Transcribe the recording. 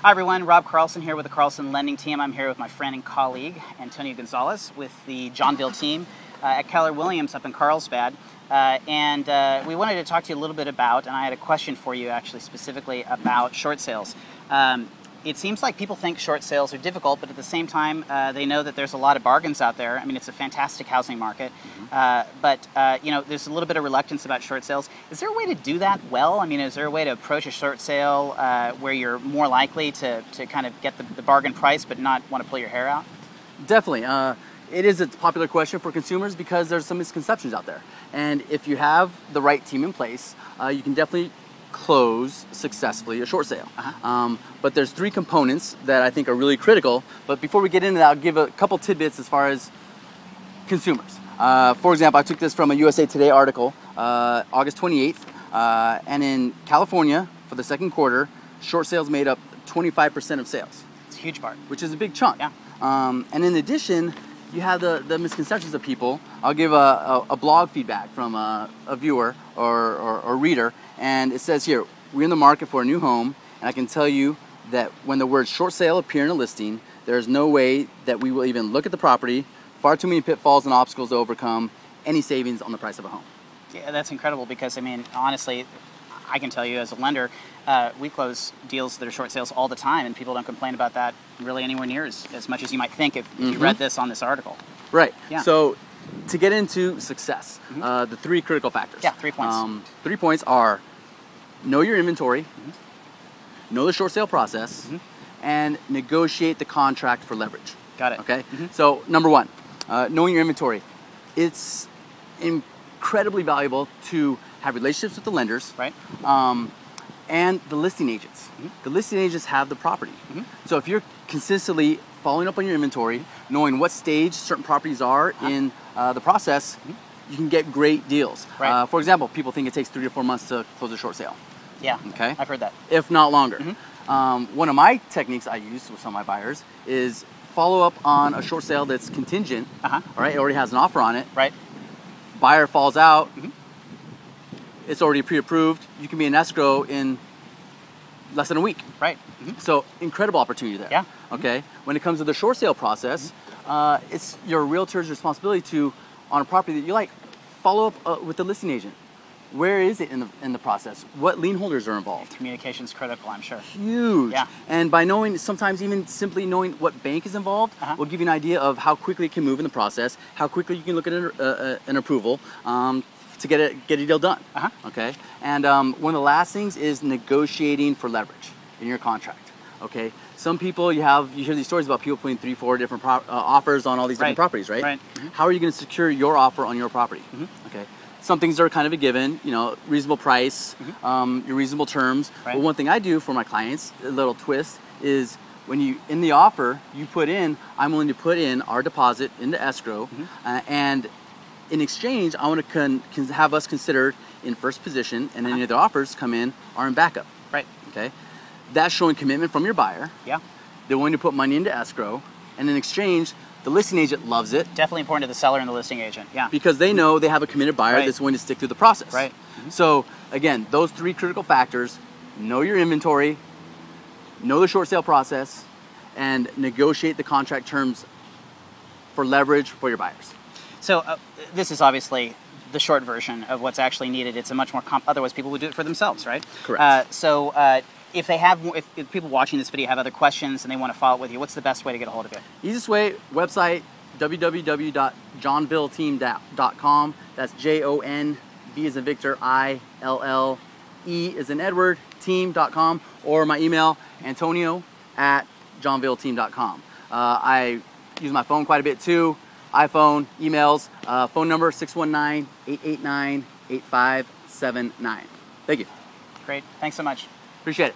Hi everyone, Rob Carlson here with the Carlson Lending Team. I'm here with my friend and colleague, Antonio Gonzales, with the Johnville team at Keller Williams up in Carlsbad. We wanted to talk to you a little bit about, and I had a question for you actually specifically about short sales. It seems like people think short sales are difficult, but at the same time, they know that there's a lot of bargains out there. I mean, it's a fantastic housing market, you know, there's a little bit of reluctance about short sales. Is there a way to do that well? I mean, is there a way to approach a short sale where you're more likely to kind of get the bargain price, but not want to pull your hair out? Definitely. It is a popular question for consumers because there's some misconceptions out there. And if you have the right team in place, you can definitely close successfully a short sale. But there's three components that I think are really critical. But before we get into that, I'll give a couple tidbits as far as consumers. For example, I took this from a USA Today article, August 28th, and in California, for the second quarter, short sales made up 25% of sales. It's a huge part. Which is a big chunk. Yeah. And in addition, you have the misconceptions of people. I'll give a blog feedback from a viewer or reader, and it says here, we're in the market for a new home, and I can tell you that when the words short sale appear in a listing, there's no way that we will even look at the property, far too many pitfalls and obstacles to overcome, any savings on the price of a home. Yeah, that's incredible because, I mean, honestly, I can tell you as a lender, we close deals that are short sales all the time, and people don't complain about that really anywhere near as much as you might think if you read this on this article. Right. Yeah. So to get into success, the three critical factors. Yeah, 3 points. 3 points are know your inventory, know the short sale process, and negotiate the contract for leverage. Got it. Okay? So number one, knowing your inventory. It's incredibly valuable to have relationships with the lenders, right? And the listing agents. The listing agents have the property. So if you're consistently following up on your inventory, knowing what stage certain properties are in the process, you can get great deals. Right. For example, people think it takes 3 to 4 months to close a short sale. Yeah, okay, I've heard that. If not longer. One of my techniques I use with some of my buyers is follow up on a short sale that's contingent. All right, it already has an offer on it. Right. Buyer falls out. It's already pre-approved. You can be in escrow in less than a week. Right. So incredible opportunity there. Yeah. Okay. When it comes to the short sale process, it's your realtor's responsibility to, on a property that you like, follow up with the listing agent. Where is it in the process? What lien holders are involved? Communication's critical, I'm sure. Huge. Yeah. And by knowing, sometimes even simply knowing what bank is involved, will give you an idea of how quickly it can move in the process, how quickly you can look at an approval to get a deal done. Okay. And one of the last things is negotiating for leverage in your contract. Okay. Some people you hear these stories about people putting 3, 4 different offers on all these different properties, right? Right. How are you going to secure your offer on your property? Okay. Some things are kind of a given, you know, reasonable price, your reasonable terms. But one thing I do for my clients, a little twist, is when in the offer you put in, I'm willing to put in our deposit into escrow, and in exchange, I want to have us considered in first position, and any of the offers come in are in backup. Right. Okay. That's showing commitment from your buyer. Yeah. They're willing to put money into escrow, and in exchange, the listing agent loves it. Definitely important to the seller and the listing agent. Yeah. Because they know they have a committed buyer that's willing to stick through the process. Right. So again, those 3 critical factors: know your inventory, know the short sale process, and negotiate the contract terms for leverage for your buyers. So this is obviously the short version of what's actually needed. It's a much more otherwise people would do it for themselves, right? Correct. If people watching this video have other questions and they want to follow up with you, what's the best way to get a hold of you? Easiest way, website, www.johnvilleteam.com. That's Jon, V as in Victor, ILL, E as in Edward, team.com, or my email, Antonio@johnvilleteam.com. I use my phone quite a bit too. iPhone, emails, phone number 619-889-8579. Thank you. Great. Thanks so much. Appreciate it.